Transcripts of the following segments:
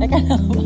Teka lang ba?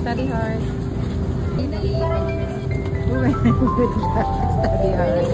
Study hard. Study hard.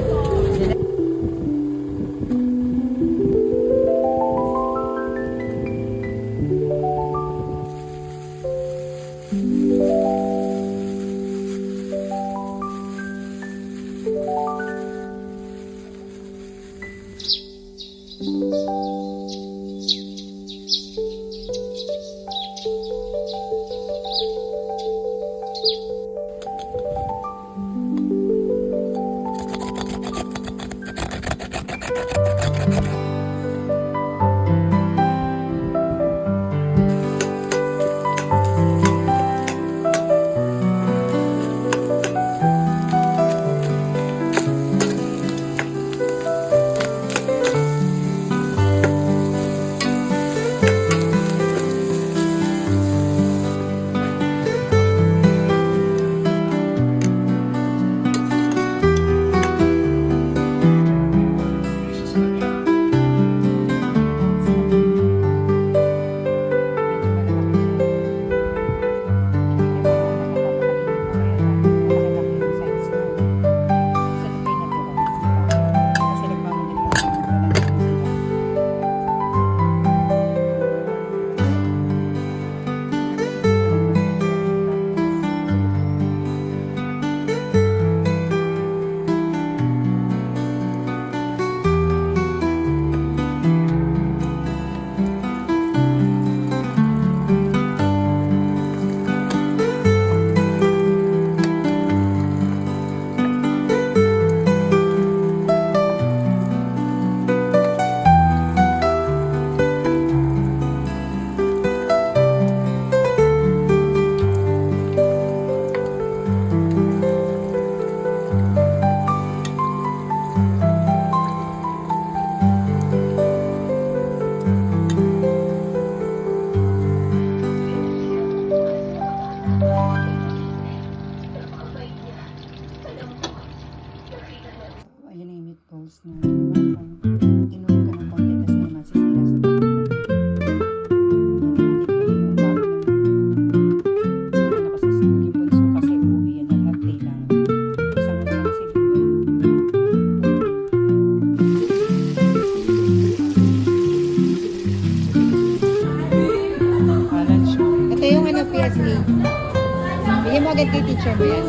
Bigyan mo agad kay teacher mo yan.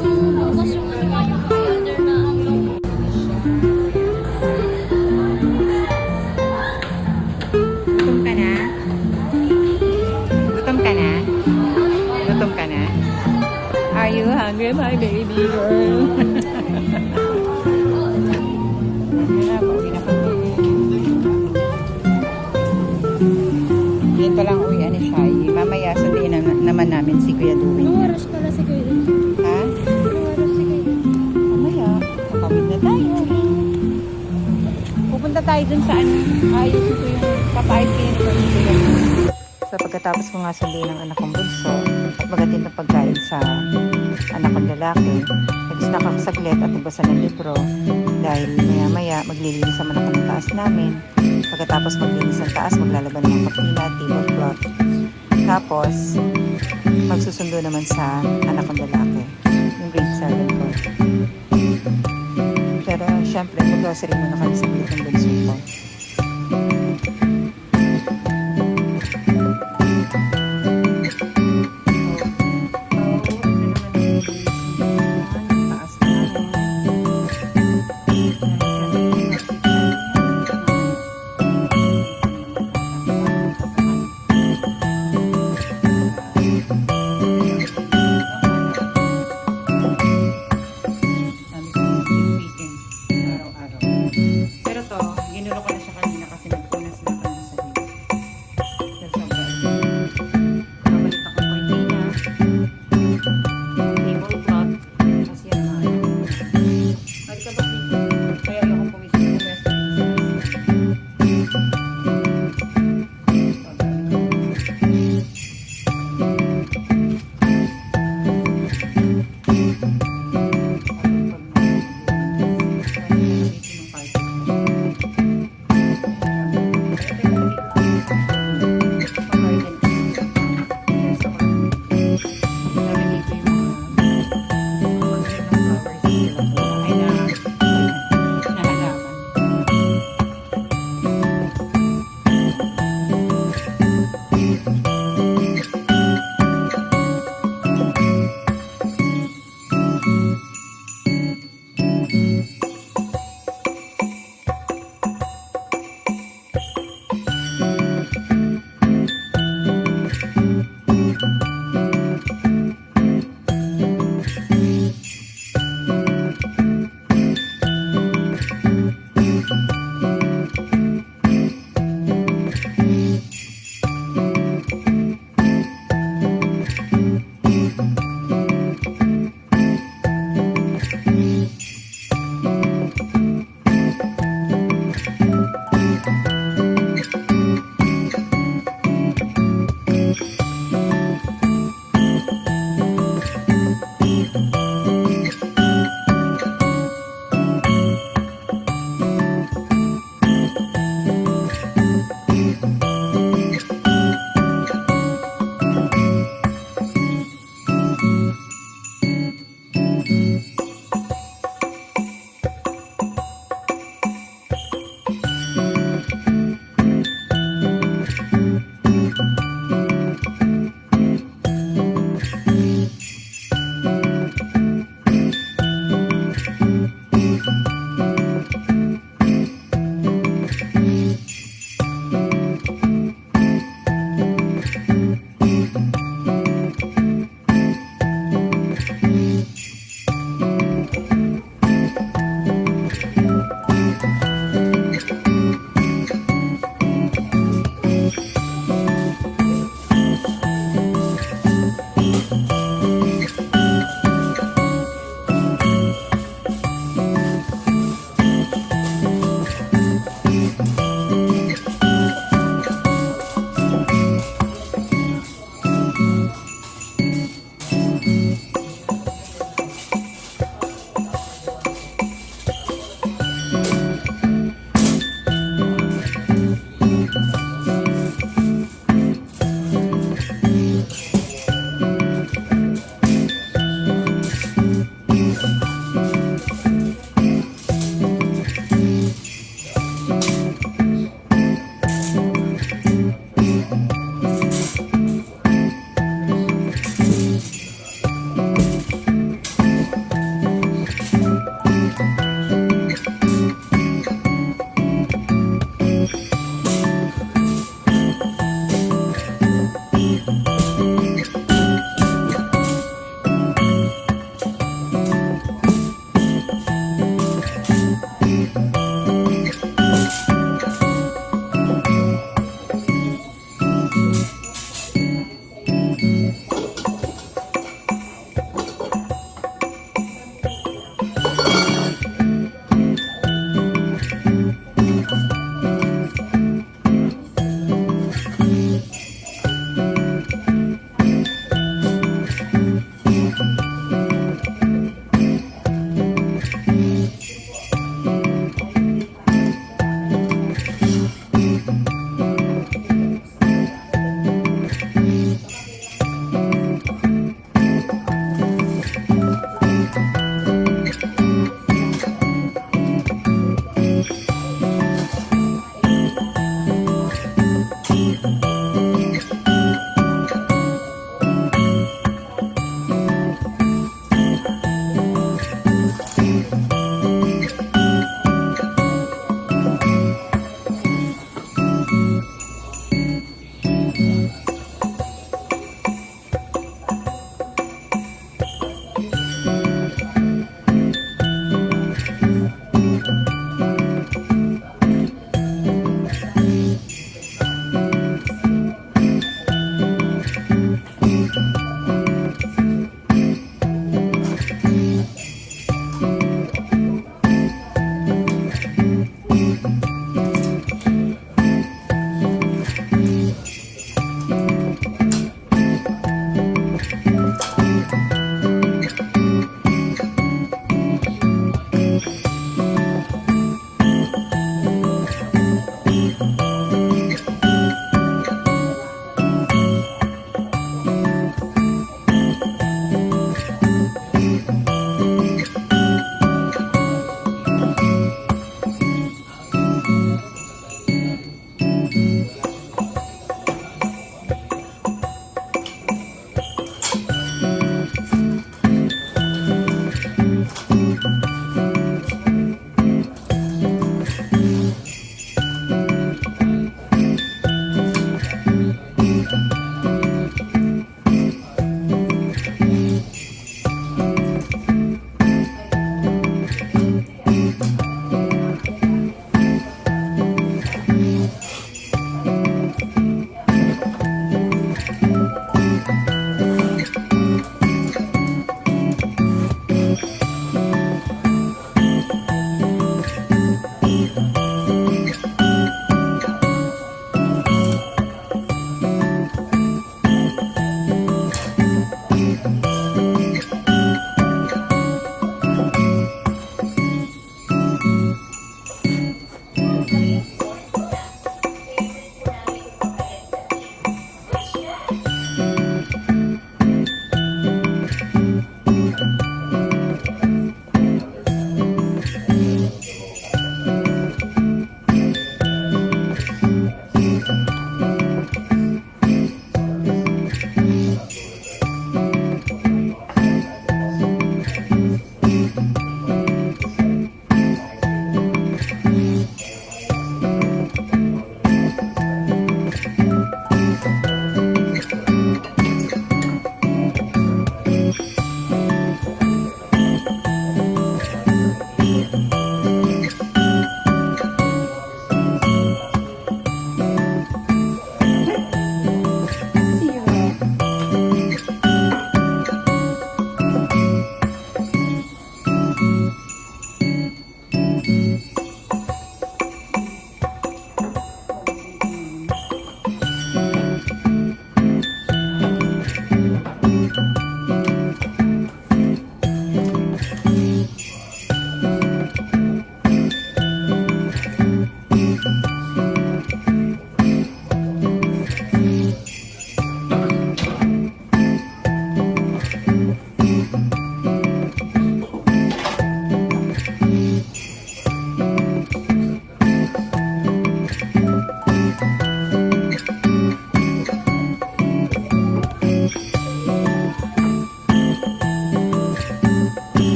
Gutom ka na? Gutom ka na? Gutom ka na? Are you hungry, my baby girl? Yan pa lang uwi, Shy. Mamaya sunduin naman namin si Kuya Louie. Anong oras pala si Kuya? Ha? Anong oras si Kuya? Mamaya, kakawid na tayo. Pupunta tayo dun sa ano, ayusin ko yung papayos kayo ni Kuya. So pagkatapos ko nga sunduin ng anak kong bunso at magatid ng pagkain sa anak kong lalaki, nag-snack ako saglit at nagbasa ng libro dahil maya-maya maglilinis naman ako ng taas namin. Pagkatapos maglinis ng taas, maglalaban ng kapina, tablecloth. Tapos, magsusundo naman sa anak kong lalaki, yung grade 7 ko. Pero syempre, mag-grocery muna kami sa bilit ng bunso ko. Pero to, ginulo ko na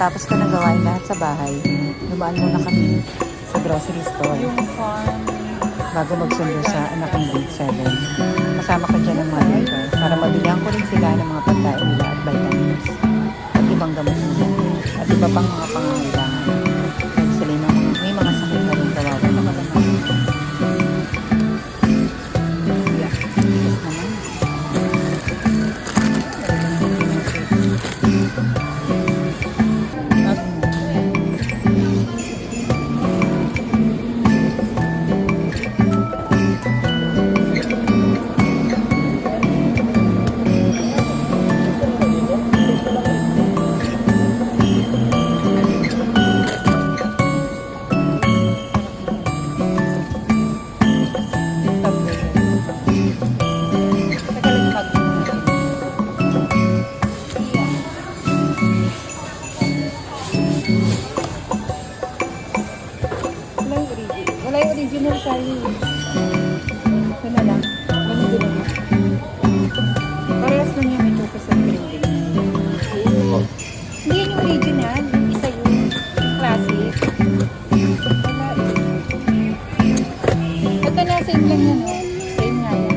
pagkatapos ko na gawain lahat sa bahay, dumaan muna kami sa grocery store Yung farm. bago magsundo sa anak kong grade 7. Kasama ko dyan ang mother ko para mabilihan ko rin sila ng mga pagkain nila at vitamins at ibang gamot nila at iba pang mga pangangailangan. Dahil sila may mga sakit na rin kawawa na malamang. Yeah, tigas naman. Wala yung original tayo. Ito na lang. Ganun din ako. Parehas lang yung ito sa printing. Hindi yun yung original. Isa yung classic. Wala eh. Ito na, same lang yan. Oh. Same nga yan.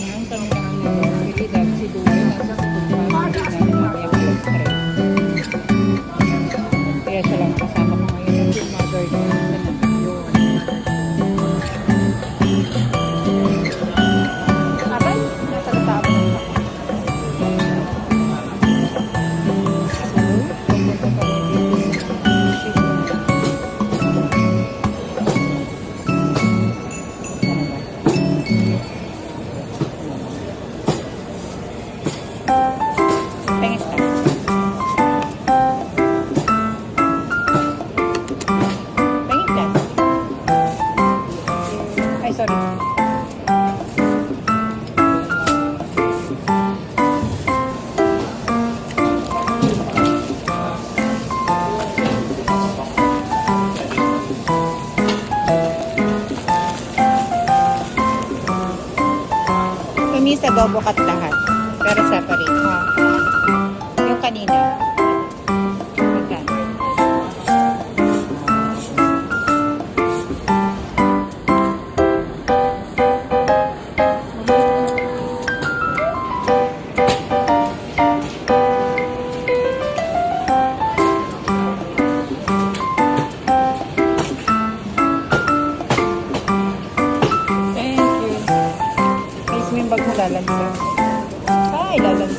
Yan, kami na ang mga dahil si Duwe nasa kaya siya lang kasama ko ngayon at yung mother ko na yun. Aray, nasa latabo ng ako. So, pupunta kami dito sa ship. Pengis ka. Pengis ka. Ay, sorry. Kami sa adobo kat lahat. Pero separate, ha? Yung kanina. Magkano? Thank you. Guys, may bag mo lalansa. Ay, lalansa.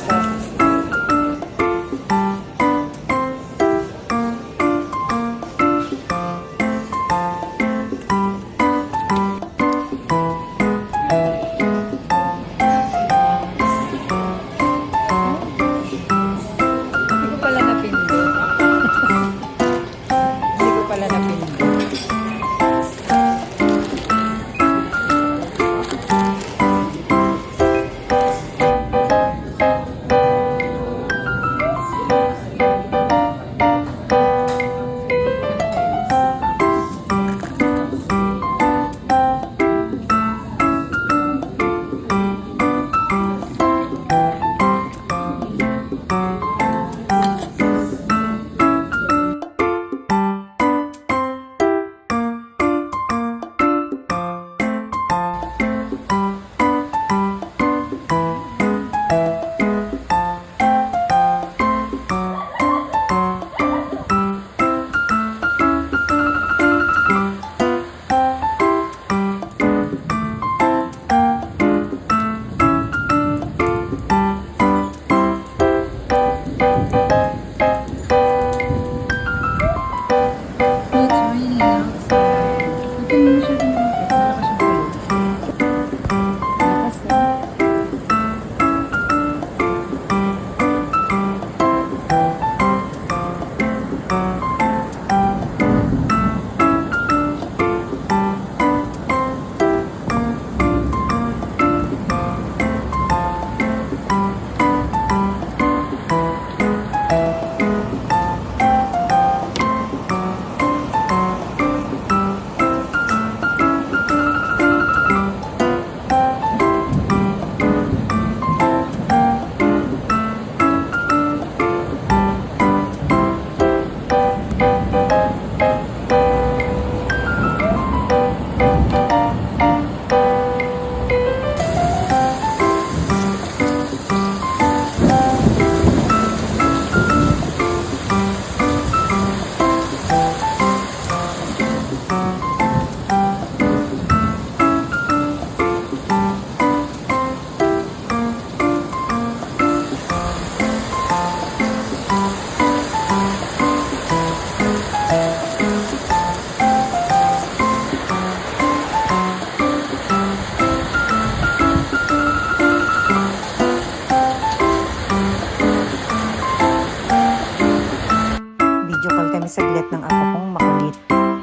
saglit ng apo kong makulit.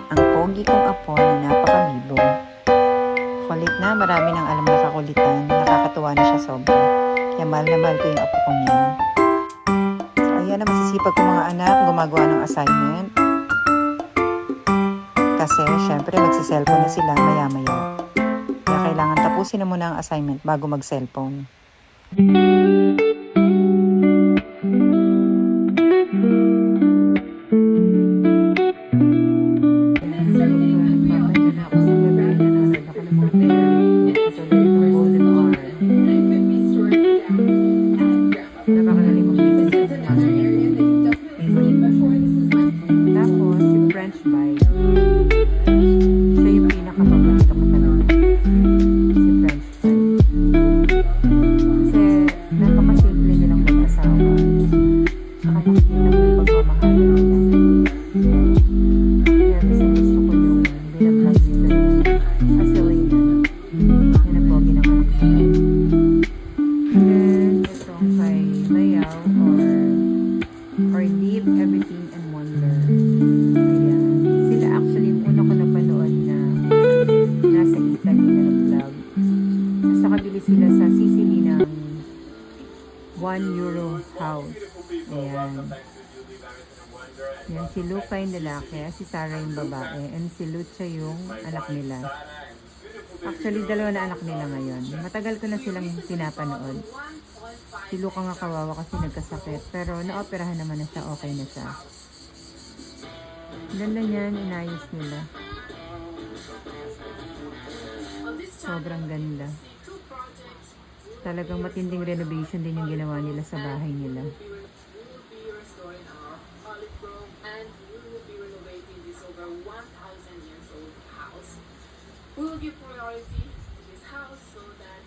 Ang pogi kong apo na napakabibong. Kulit na, marami nang alam na kakulitan. Nakakatuwa na siya sobra. Kaya mahal na mahal ko yung apo kong yan. So, ayan na masisipag kong mga anak gumagawa ng assignment. Kasi, syempre, magsiselfone na sila maya-maya. Kaya kailangan tapusin na muna ang assignment bago mag-cellphone. Tapos, si French Bite. Siya yung pinakapaborito ko talaga. Si French Bite. Kasi, napakasimple nilang mag-asawa. Saka nakikita mo yung pagmamahalan nila. Kaya gusto ko yung binablog nila. Asawain na. Yan ang pogi ng anak nila. Then, itong kay Mayaw or Deep Everything and Wonder. Ayan. Sila actually yung una ko napanood na nasa Italy na nag-vlog. Nasa kabili sila sa Sicily ng €1 house. Ayan. Yan, si Luca yung lalaki, si Sarah yung babae, and si Lucia yung anak nila. Actually, dalawa na anak nila ngayon. Matagal ko na silang pinapanood. Si Luca nga kawawa kasi nagkasakit. Pero naoperahan naman na siya. Okay na siya. Ganda niyan. Inayos nila. Sobrang ganda. Talagang matinding renovation din yung ginawa nila sa bahay nila. We will give priority to this house so that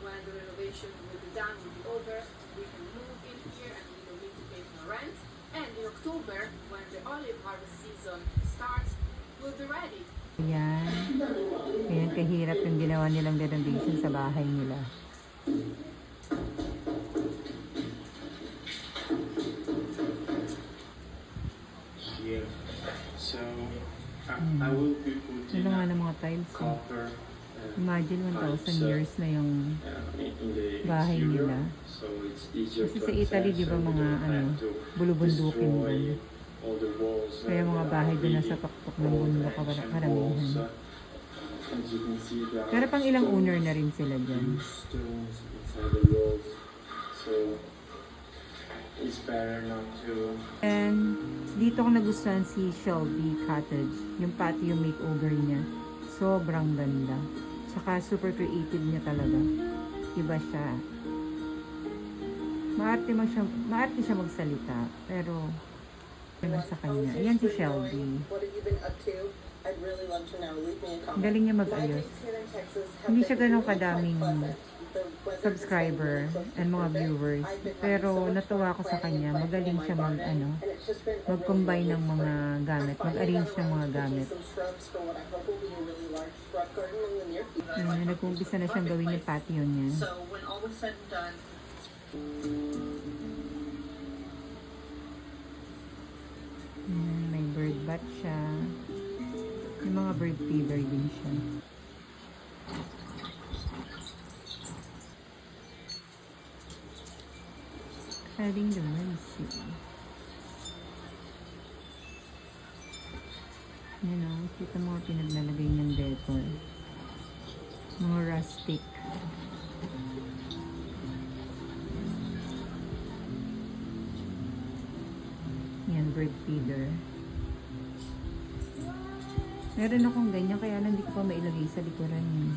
when the renovation will be done, will be over, we can move in here and we don't need to pay for rent. And in October, when the olive harvest season starts, we'll be ready. Ayan. Ayan, kahirap yung ginawa nilang renovation sa bahay nila. Here. So, I will be putting Ano nga ng mga tiles. copper Imagine 1,000 years na yung in the bahay exterior, nila. so it's easier Kasi to sa Italy, access, di ba so we mga don't ano, have to bulubundukin destroy doon. all the walls Kaya and, mga bahay doon nasa really tuktok ng all the bundok ancient karamihan. walls, as you can see, there Pero are pang ilang stones, owner na rin sila dyan. huge stones inside the walls. So it's better not to. And dito ko nagustuhan si Shelby Cottage. Yung patio makeover niya. Sobrang ganda. Tsaka super creative niya talaga. Iba siya. Maarte siya magsalita. Pero naman sa kanya. Ayan si Shelby. What have you been up to? I'd really love to know. Leave me a Ang comment. galing niya My mag-ayos. days here in Texas have Hindi been siya ganun really quite kadaming pleasant. The weather subscriber has been really close to and mga perfect. viewers. I've been having Pero so much natuwa fun ko sa planning kanya. and Magaling planting siya my mag garden, ano, and it's just been a mag-combine really ng mga lovely spring. gamit. I finally Mag-arrange got ng around mga to picking gamit. some shrubs for what I hope will be a really large shrub garden in the near future. Nag-umpisa na siyang gawin yung patio niya. So when all was said and done, May bird bath siya. May mga bird feeder din siya. Adding the mercy. Yan o, kita mo pinaglalagay ng decor. Mga rustic. Yan, bird feeder. Meron akong ganyan, kaya lang hindi ko pa mailagay sa likuran yun.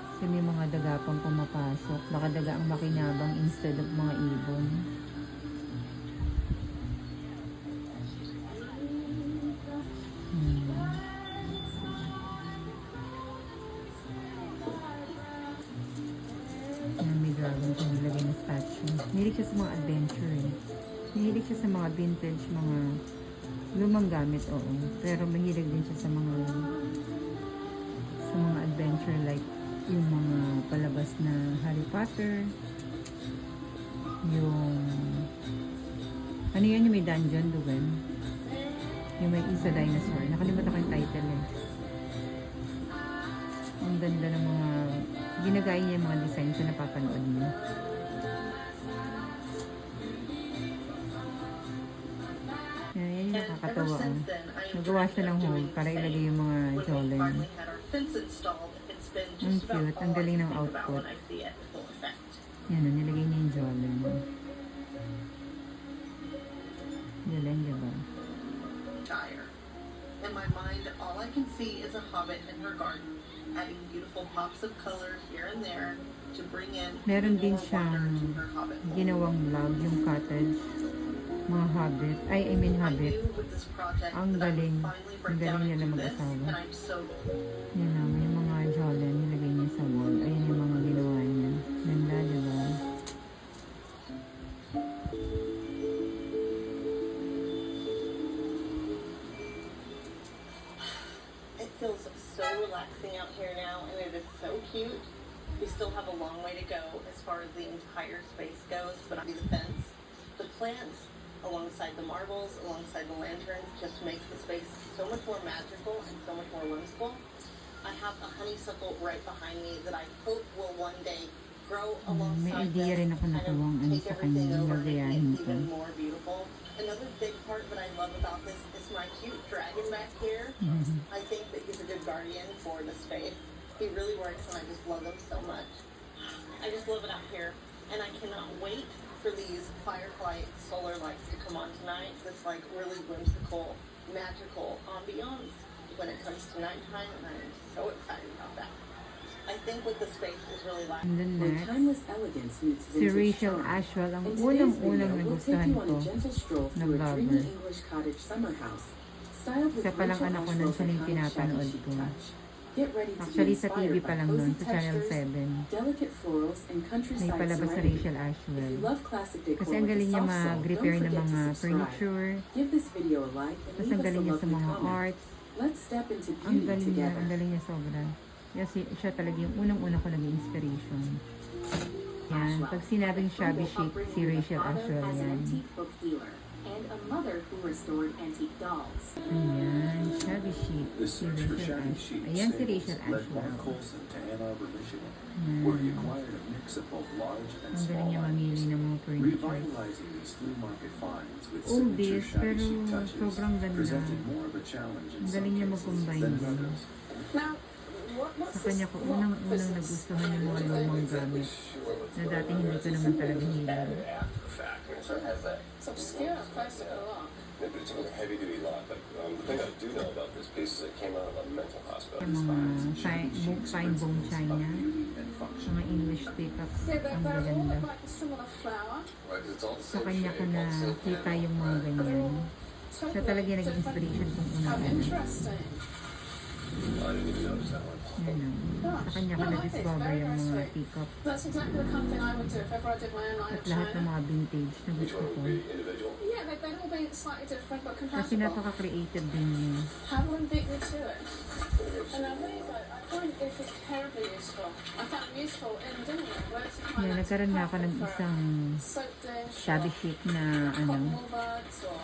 Kasi may mga daga pang pumapasok. Baka daga ang makinabang instead of mga ibon. Yan, may dragon pa nilagay na statue. Mahilig siya sa mga adventure eh. Mahilig siya sa mga vintage, mga lumang gamit, oo. Pero mahilig din siya sa mga adventure like yung mga palabas na Harry Potter. Yung ano yan, yung may dungeon doon. Yung may Isa Dinosaur. Nakalimutan ko yung title eh. Ang ganda ng mga ginagaya niya yung mga designs na napapanood niyo. Yan yung nakakatawa. Nagawa siya ng hole para ilagay yung mga Jolene. Ang cute. Ang galing ng output. Yan o, nilagay niya yung Jolene. Jolene, diba? In my mind, all I can see is a hobbit in her garden, adding beautiful pops of color here and there to bring in Meron din more siyang wonder to her hobbit home. ginawang vlog, yung cottage. Mga hobbit. I mean I hobbit. knew with this project Ang that I galing. would finally Ang break galing down nila into this, mag-asawa. and I'm so Yan o, may mga Jolene nilagay niya sa wall. Ayan yung mga ginawa niya. Ganda, diba? It feels so relaxing out here now, and it is so cute. We still have a long way to go as far as the entire space goes, but the fence, the plants, alongside the marbles, alongside the lanterns, just makes the space so much more magical and so much more whimsical. I have a honeysuckle right behind me that I hope will one day grow May alongside idea rin this ako and nakuwang ano take sa everything kanya, over and make gagayahin it ko. even more beautiful. Another big part that I love about this is my cute dragon back here. I think that he's a good guardian for the space. He really works, and I just love him so much. I just love it out here, and I cannot wait for these firefly solar lights to come on tonight. This like really whimsical, magical ambiance when it comes to nighttime, and I'm so excited about that. I think what the space is really like. And then When next, timeless elegance meets si vintage Rachel charm. Ashwell, ang In today's unang-unang video, we'll take nagustuhan you on ko. a gentle stroll na through a vlogger. dreamy English cottage summer house, styled with Isa pa lang Rachel anak ko nun, Ashwell's siya na yung iconic pinapanood shabby chic ko. touch. Get ready to Actually, be sa inspired TV by pa lang cozy nun, sa Channel textures, 7. delicate florals, and May countryside palabas sa serenity. Rachel If Ashwell. you love classic decor Kasi ang with a galing niya soft soul, don't mag-repair ng forget to mga subscribe. furniture. Give this video a like and Tapos leave ang us a galing niya sa lovely mga comment. arts. Let's step into Ang beauty galing niya, together. ang galing niya sobra. Kasi siya talaga yung unang-una ko naging inspiration. Yan, pag sinabing shabby chic, si Rachel Ashwell as an yan. antique book dealer and a mother who restored antique dolls. Ayan, shabby chic, The si search for Rachel shabby Ashwell. chic Ayan si Rachel staples led Mark Ashwell. Colson to Ann Arbor, Michigan, where he acquired a mix of both large and Ang galing small niya mamili items, ng mga furniture. revitalizing these flea market finds with Oldies, signature shabby pero chic touches, sobrang ganda. presenting more of a challenge in Ang some galing niya cases mag-combine than din. others. Now, what's Sa kanya ko unang-unang nagustuhan yung mga lumang gamit na dati hindi ko naman talaga hilig. It's obscure at first glance. But it's a heavy duty lot. But the thing I do know about this piece is it came out of a mental hospital. Yung mga fine bone china, Beauty and function. mga English teacups, Yeah, ang they're all maganda. like a similar flower. Right? 'Cause it's all the Sa same kanya ko shape, all the same nakita handle, yung mga right? ganyan. Totally Siya talaga yung different. nag-inspiration kung Oh, una-una. interesting. I didn't even notice that one. Yan o. Sa kanya ko na-discover yung mga teacup That's exactly the kind of thing I would do if ever I did my own line at of lahat ng china. mga vintage na Which gusto one ko. would be individual? Yeah, they'd all be slightly different but Kasi compatible. napaka-creative din niya. Have one beat me to it. And I really I find it is terribly useful. I found it useful in doing it. Where to find Yan, that nagkaroon na ako ng perfect for isang soap dish shabby or chic na cotton ano, wool buds or